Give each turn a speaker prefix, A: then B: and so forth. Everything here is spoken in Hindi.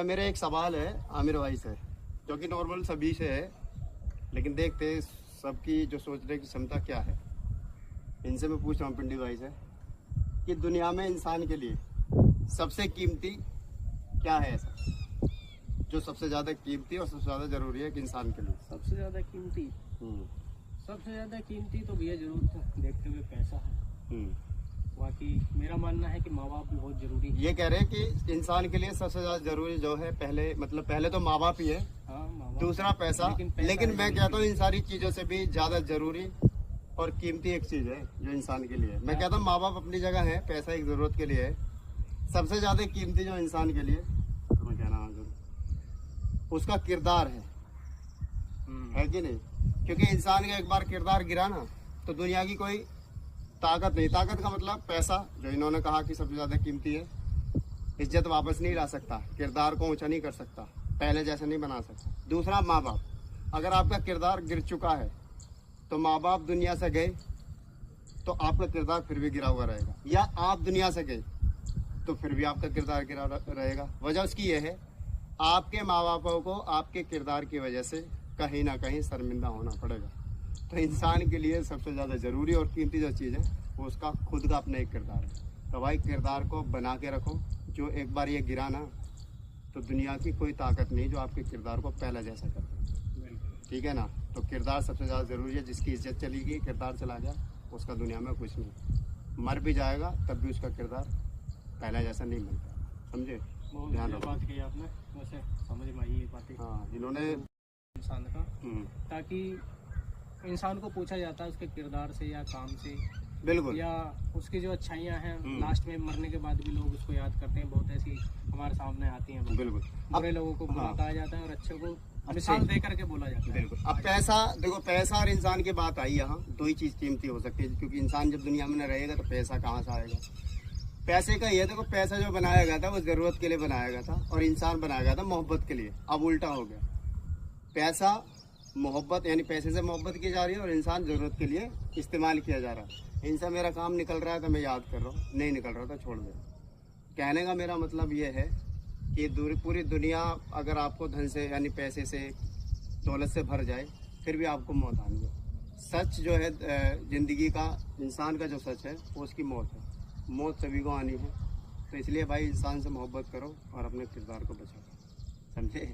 A: मेरा एक सवाल है आमिर भाई से, जो कि नॉर्मल सभी से है, लेकिन देखते हैं सबकी जो सोचने की क्षमता क्या है। इनसे मैं पूछ रहा हूँ पिंडी भाई से कि दुनिया में इंसान के लिए सबसे कीमती क्या है, ऐसा जो सबसे ज़्यादा कीमती और सबसे ज़्यादा ज़रूरी है कि इंसान के लिए।
B: सबसे ज़्यादा कीमती तो भैया जरूरत देखते हुए पैसा है। बाकी मेरा मानना है कि माँ बाप भी बहुत जरूरी है।
A: ये कह रहे हैं कि इंसान के लिए सबसे ज़्यादा जरूरी जो है पहले तो माँ बाप ही है, दूसरा पैसा। लेकिन मैं कहता हूँ इन सारी चीज़ों से भी ज़्यादा जरूरी और कीमती एक चीज़ है जो इंसान के लिए है। मैं कहता हूँ माँ बाप अपनी जगह है, पैसा एक ज़रूरत के लिए है। सबसे ज़्यादा कीमती जो इंसान के लिए तो मैं कहना उसका किरदार है कि नहीं? क्योंकि इंसान का एक बार किरदार गिरा ना तो दुनिया की कोई ताकत नहीं। ताकत का मतलब पैसा, जो इन्होंने कहा कि सबसे ज़्यादा कीमती है। इज्जत वापस नहीं ला सकता, किरदार को ऊंचा नहीं कर सकता, पहले जैसा नहीं बना सकता। दूसरा माँ बाप, अगर आपका किरदार गिर चुका है तो माँ बाप दुनिया से गए तो आपका किरदार फिर भी गिरा हुआ रहेगा, या आप दुनिया से गए तो फिर भी आपका किरदार गिरा रहेगा। वजह उसकी ये है, आपके माँ बापों को आपके किरदार की वजह से कहीं ना कहीं शर्मिंदा होना पड़ेगा। तो इंसान के लिए सबसे ज़्यादा ज़रूरी और कीमती जो चीज़ है वो उसका खुद का अपना एक किरदार है। तो भाई किरदार को बना के रखो। जो एक बार ये गिरा ना तो दुनिया की कोई ताकत नहीं जो आपके किरदार को पहला जैसा कर दे। ठीक है ना? तो किरदार सबसे ज़्यादा ज़रूरी है। जिसकी इज्जत चली गई, किरदार चला गया, उसका दुनिया में कुछ नहीं। मर भी जाएगा तब भी उसका किरदार पहला जैसा नहीं मिलता। समझे?
B: ध्यान रखो। बात की आपने, वैसे समझ में आई ये बातें।
A: हाँ, इन्होंने
B: इंसान का, ताकि इंसान को पूछा जाता है उसके किरदार से या काम से,
A: बिल्कुल, या
B: उसकी जो अच्छाइयाँ हैं लास्ट में मरने के बाद भी लोग उसको याद करते हैं। बहुत ऐसी हमारे सामने आती हैं।
A: बिल्कुल,
B: बुरे लोगों को बुरा कहा जाता है और अच्छे को मिसाल दे करके बोला जाता है।
A: बिल्कुल। अब पैसा देखो, पैसा और इंसान की बात आई यहाँ, दो ही चीज़ कीमती हो सकती है। क्योंकि इंसान जब दुनिया में न रहेगा तो पैसा कहाँ से आएगा? पैसे का ये देखो, पैसा जो बनाया गया था वो ज़रूरत के लिए बनाया गया था और इंसान बनाया गया था मोहब्बत के लिए। अब उल्टा हो गया, पैसा मोहब्बत यानी पैसे से मोहब्बत की जा रही है और इंसान ज़रूरत के लिए इस्तेमाल किया जा रहा है। इनसे मेरा काम निकल रहा है तो मैं याद कर रहा हूँ, नहीं निकल रहा तो छोड़ दे। कहने का मेरा मतलब ये है कि पूरी दुनिया अगर आपको धन से यानी पैसे से, दौलत से भर जाए, फिर भी आपको मौत आनी है। सच जो है ज़िंदगी का, इंसान का जो सच है वो उसकी मौत है। मौत सभी को आनी है। तो इसलिए भाई इंसान से मोहब्बत करो और अपने किरदार को बचाओ। समझे?